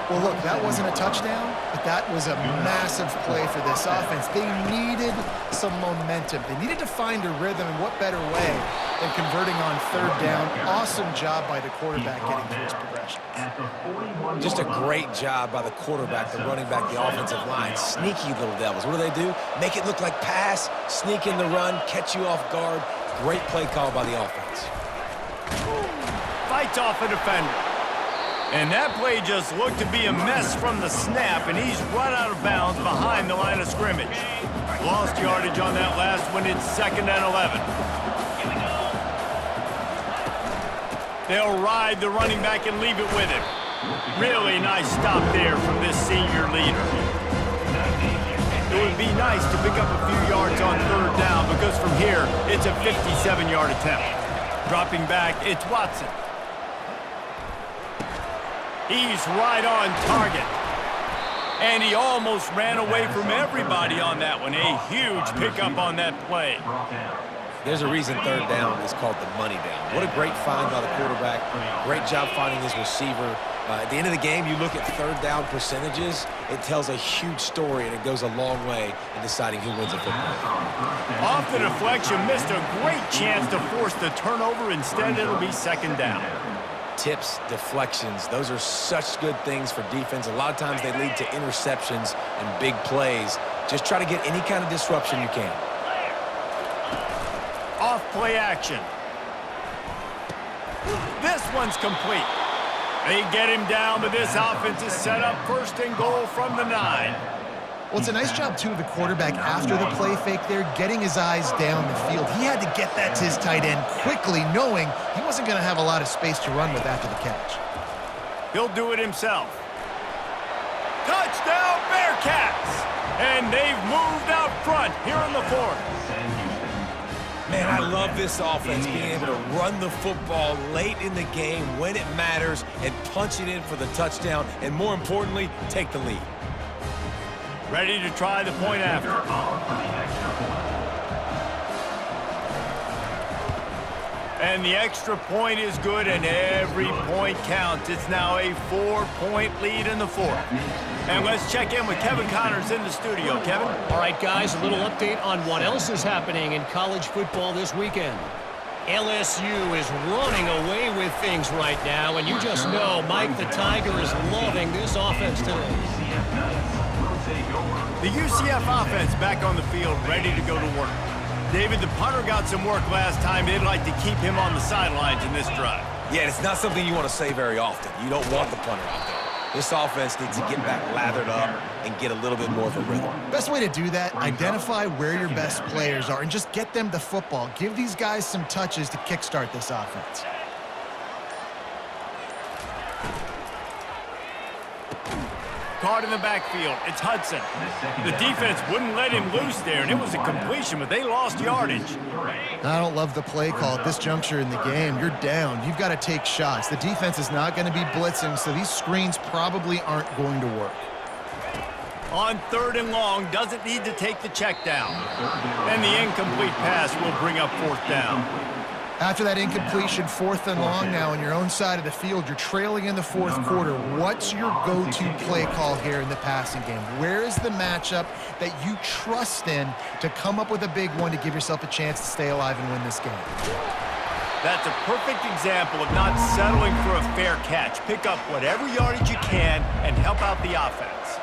Well, look, that wasn't a touchdown, but that was a massive play for this offense. They needed some momentum. They needed to find a rhythm, and what better way than converting on 3rd down. Awesome job by the quarterback getting through his progression. Just a great job by the quarterback, the running back, the offensive line. Sneaky little devils. What do? Make it look like pass, sneak in the run, catch you off guard. Great play call by the offense. Fights off a defender. And that play just looked to be a mess from the snap, and he's run out of bounds behind the line of scrimmage. Lost yardage on that last one. It's 2nd and 11. They'll ride the running back and leave it with him. Really nice stop there from this senior leader. It would be nice to pick up a few yards on 3rd down because from here, it's a 57-yard attempt. Dropping back, it's Watson. He's right on target. And he almost ran away from everybody on that one. A huge pickup on that play. There's a reason 3rd down is called the money down. What a great find by the quarterback. Great job finding his receiver. At the end of the game, you look at 3rd down percentages. It tells a huge story, and it goes a long way in deciding who wins a football game. Off the deflection, missed a great chance to force the turnover. Instead, it'll be 2nd down. Tips, deflections, those are such good things for defense. A lot of times they lead to interceptions and big plays. Just try to get any kind of disruption you can. Off play action. This one's complete. They get him down, but this offense is set up 1st and goal from the 9. Well, it's a nice job, too, of the quarterback after the play fake there, getting his eyes down the field. He had to get that to his tight end quickly, knowing he wasn't going to have a lot of space to run with after the catch. He'll do it himself. Touchdown, Bearkats! And they've moved out front here in the 4th. Man, I love this offense being able to run the football late in the game when it matters and punch it in for the touchdown, and more importantly, take the lead. Ready to try the point after. And the extra point is good, and every point counts. It's now a 4-point lead in the 4th. And let's check in with Kevin Connors in the studio. Kevin? All right, guys, a little update on what else is happening in college football this weekend. LSU is running away with things right now, and you just know Mike the Tiger is loving this offense today. The UCF offense back on the field, ready to go to work. David, the punter got some work last time. They'd like to keep him on the sidelines in this drive. Yeah, it's not something you want to say very often. You don't want the punter out there. This offense needs to get back lathered up and get a little bit more of a rhythm. Best way to do that, identify where your best players are and just get them the football. Give these guys some touches to kickstart this offense. Caught in the backfield. It's Hudson. The defense wouldn't let him loose there, and it was a completion, but they lost yardage. I don't love the play call at this juncture in the game. You're down. You've got to take shots. The defense is not going to be blitzing, so these screens probably aren't going to work. On 3rd and long, doesn't need to take the check down. And the incomplete pass will bring up 4th down. After that incompletion, 4th and long now on your own side of the field, you're trailing in the 4th quarter. What's your go-to play call here in the passing game? Where is the matchup that you trust in to come up with a big one to give yourself a chance to stay alive and win this game? That's a perfect example of not settling for a fair catch. Pick up whatever yardage you can and help out the offense.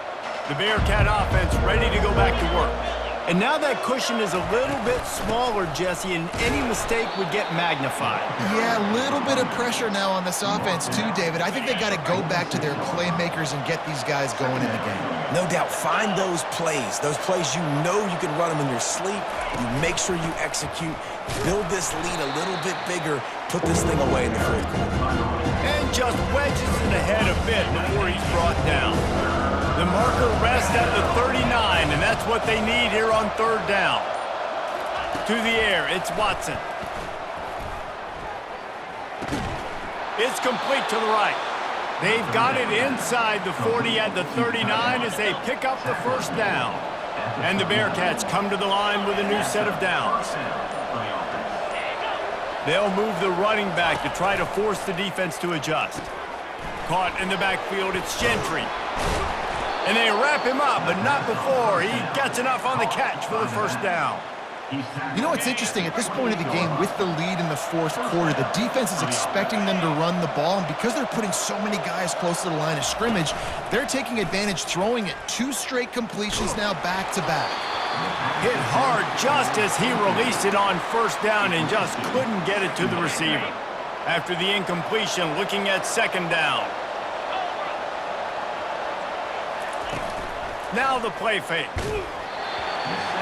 The Bearcat offense ready to go back to work. And now that cushion is a little bit smaller, Jesse, and any mistake would get magnified. Yeah, a little bit of pressure now on this offense too, David. I think they got to go back to their playmakers and get these guys going in the game. No doubt, find those plays you know you can run them in your sleep. You make sure you execute, build this lead a little bit bigger, put this thing away in the 4th quarter. And just wedges it ahead a bit before he's brought down. The marker rests at the 39, and that's what they need here on third down. To the air, it's Watson. It's complete to the right. They've got it inside the 40 at the 39 as they pick up the first down. And the Bearkats come to the line with a new set of downs. They'll move the running back to try to force the defense to adjust. Caught in the backfield, it's Gentry. And they wrap him up, but not before he gets enough on the catch for the first down. You know what's interesting? At this point of the game, with the lead in the fourth quarter, the defense is expecting them to run the ball, and because they're putting so many guys close to the line of scrimmage, they're taking advantage, throwing it 2 straight completions now back-to-back. Hit hard just as he released it on first down and just couldn't get it to the receiver. After the incompletion, looking at second down. Now the play fake.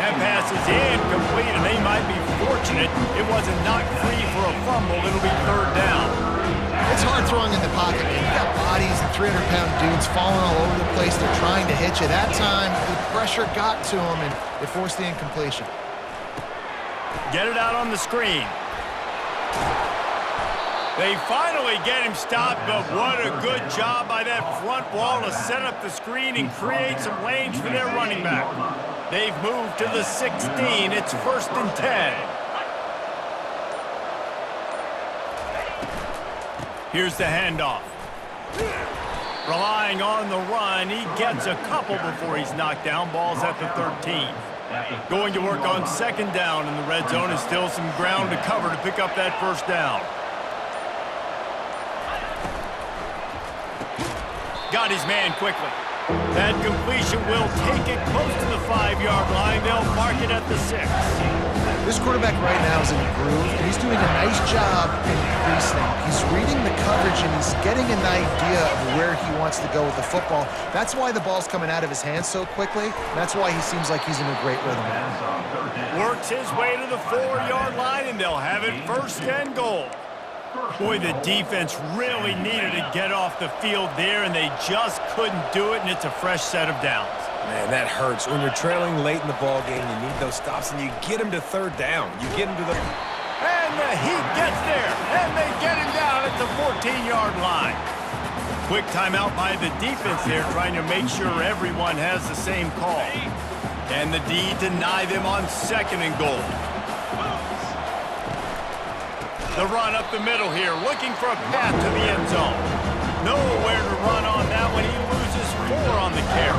That pass is incomplete, and they might be fortunate it wasn't knocked free for a fumble. It'll be third down. It's hard throwing in the pocket, man. You got bodies and 300-pound dudes falling all over the place. They're trying to hit you. That time, the pressure got to them, and it forced the incompletion. Get it out on the screen. They finally get him stopped, but what a good job by that front wall to set up the screen and create some lanes for their running back. They've moved to the 16. It's 1st and 10. Here's the handoff. Relying on the run, he gets a couple before he's knocked down. Ball's at the 13. Going to work on second down in the red zone, and still some ground to cover to pick up that first down. Got his man quickly. That completion will take it close to the 5-yard line. They'll mark it at the 6. This quarterback right now is in a groove, and he's doing a nice job in pre-snap. He's reading the coverage, and he's getting an idea of where he wants to go with the football. That's why the ball's coming out of his hands so quickly. That's why he seems like he's in a great rhythm. Works his way to the 4-yard line, and they'll have it 1st and goal. Boy, the defense really needed to get off the field there, and they just couldn't do it, and it's a fresh set of downs. Man, that hurts. When you're trailing late in the ball game, you need those stops, and you get them to third down. You get them to the... And the Heat gets there, and they get him down at the 14-yard line. Quick timeout by the defense there, trying to make sure everyone has the same call. And the D deny them on 2nd and goal. The run up the middle here, looking for a path to the end zone. Nowhere to run on that one. He loses 4 on the carry.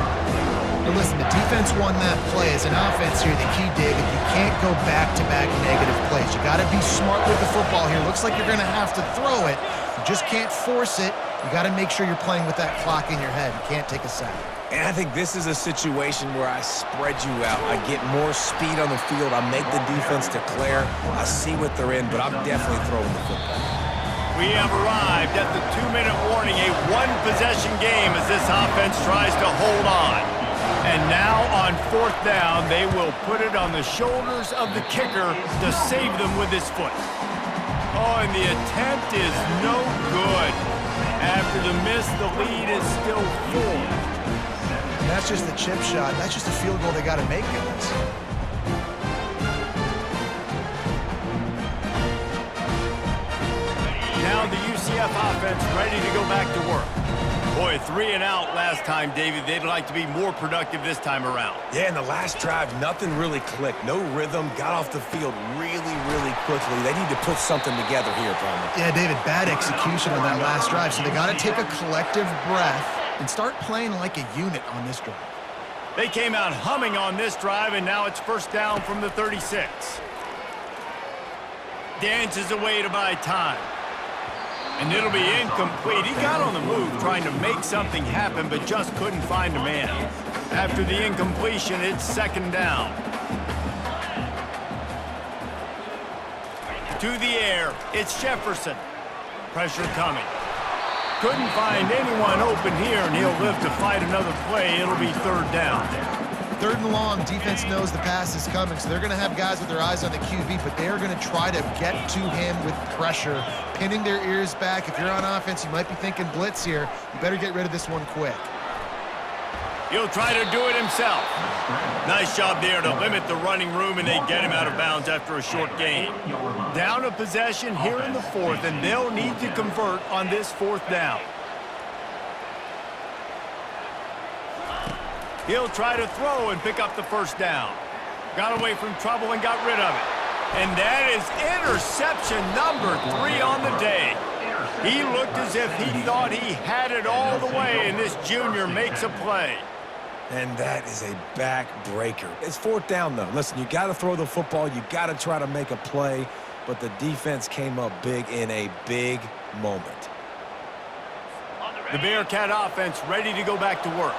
But listen, the defense won that play. As an offense here, the key, David, you can't go back-to-back negative plays. You got to be smart with the football here. Looks like you're going to have to throw it. You just can't force it. You got to make sure you're playing with that clock in your head. You can't take a sack. And I think this is a situation where I spread you out. I get more speed on the field. I make the defense declare. I see what they're in, but I'm definitely throwing the football. We have arrived at the 2-minute warning, a 1-possession game as this offense tries to hold on. And now on 4th down, they will put it on the shoulders of the kicker to save them with his foot. Oh, and the attempt is no good. After the miss, the lead is still 4. And that's just the chip shot. That's just a field goal they got to make in this. Now the UCF offense ready to go back to work. Boy, 3 and out last time, David. They'd like to be more productive this time around. Yeah, in the last drive, nothing really clicked. No rhythm, got off the field really, really quickly. They need to put something together here, Palmer. Yeah, David, bad execution on that last drive, so they got to take a collective breath and start playing like a unit on this drive. They came out humming on this drive, and now it's 1st down from the 36. Dances away to buy time. And it'll be incomplete. He got on the move trying to make something happen, but just couldn't find a man. After the incompletion, it's 2nd down. To the air, it's Jefferson. Pressure coming. Couldn't find anyone open here, and he'll live to fight another play. It'll be 3rd down. 3rd and long, defense knows the pass is coming, so they're going to have guys with their eyes on the QB, but they're going to try to get to him with pressure, pinning their ears back. If you're on offense, you might be thinking blitz here. You better get rid of this one quick. He'll try to do it himself. Nice job there to limit the running room, and they get him out of bounds after a short gain. Down a possession here in the fourth, and they'll need to convert on this fourth down. He'll try to throw and pick up the first down. Got away from trouble and got rid of it. And that is interception number 3 on the day. He looked as if he thought he had it all the way, and this junior makes a play. And that is a backbreaker. It's fourth down, though. Listen, you got to throw the football. You got to try to make a play. But the defense came up big in a big moment. The Bearcat offense ready to go back to work.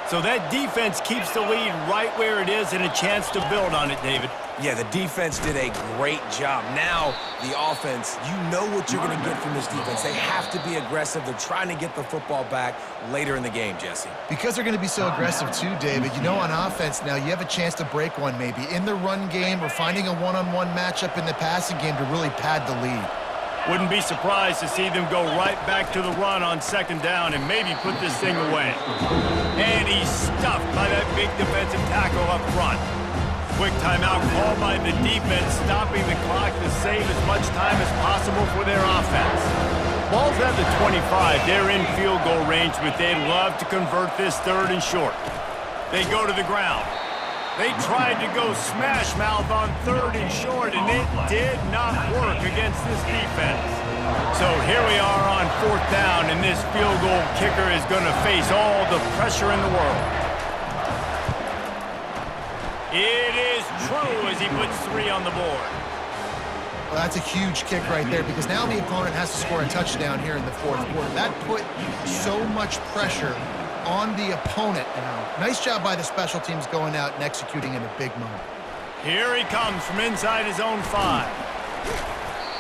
So that defense keeps the lead right where it is and a chance to build on it, David. Yeah, the defense did a great job. Now, the offense, you know what you're going to get from this defense. They have to be aggressive. They're trying to get the football back later in the game, Jesse. Because they're going to be so aggressive too, David, you know, on offense now, you have a chance to break one maybe in the run game or finding a one-on-one matchup in the passing game to really pad the lead. Wouldn't be surprised to see them go right back to the run on second down and maybe put this thing away. And he's stuffed by that big defensive tackle up front. Quick timeout called by the defense, stopping the clock to save as much time as possible for their offense. Ball's at the 25. They're in field goal range, but they'd love to convert this third and short. They go to the ground. They tried to go smash mouth on third and short, and it did not work against this defense. So here we are on fourth down, and this field goal kicker is going to face all the pressure in the world. It is true as he puts 3 on the board. Well, that's a huge kick right there because now the opponent has to score a touchdown here in the fourth quarter. That put so much pressure on the opponent now. Nice job by the special teams going out and executing in a big moment. Here he comes from inside his own 5.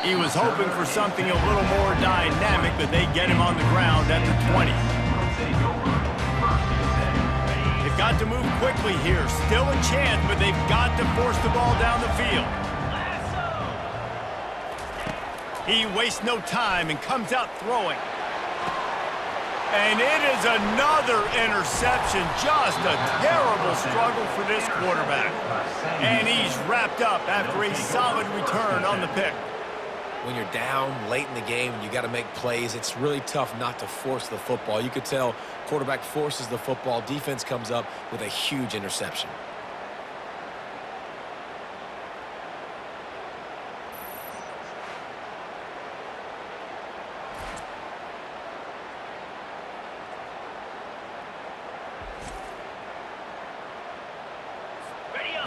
He was hoping for something a little more dynamic, but they get him on the ground at the 20. They've got to move quickly here. Still a chance, but they've got to force the ball down the field. He wastes no time and comes out throwing. And it is another interception. Just a terrible struggle for this quarterback. And he's wrapped up after a solid return on the pick. When you're down late in the game and you got to make plays, it's really tough not to force the football. You could tell quarterback forces the football. Defense comes up with a huge interception.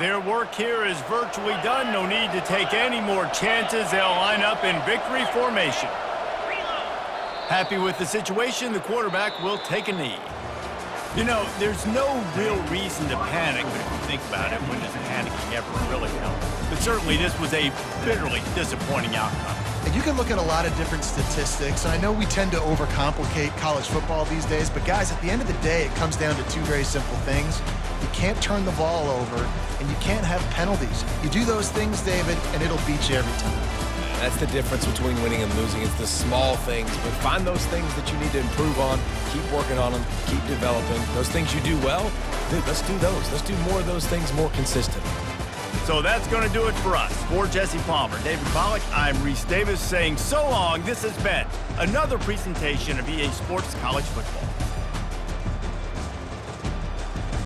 Their work here is virtually done. No need to take any more chances. They'll line up in victory formation. Happy with the situation, the quarterback will take a knee. You know, there's no real reason to panic, but if you think about it, when does panicking ever really help? But certainly this was a bitterly disappointing outcome. And you can look at a lot of different statistics. I know we tend to overcomplicate college football these days, but guys, at the end of the day, it comes down to 2 very simple things. You can't turn the ball over, and you can't have penalties. You do those things, David, and it'll beat you every time. That's the difference between winning and losing. It's the small things, but find those things that you need to improve on. Keep working on them. Keep developing. Those things you do well, dude, let's do those. Let's do more of those things more consistently. So that's going to do it for us. For Jesse Palmer, David Pollack, I'm Reese Davis saying so long. This has been another presentation of EA Sports College Football.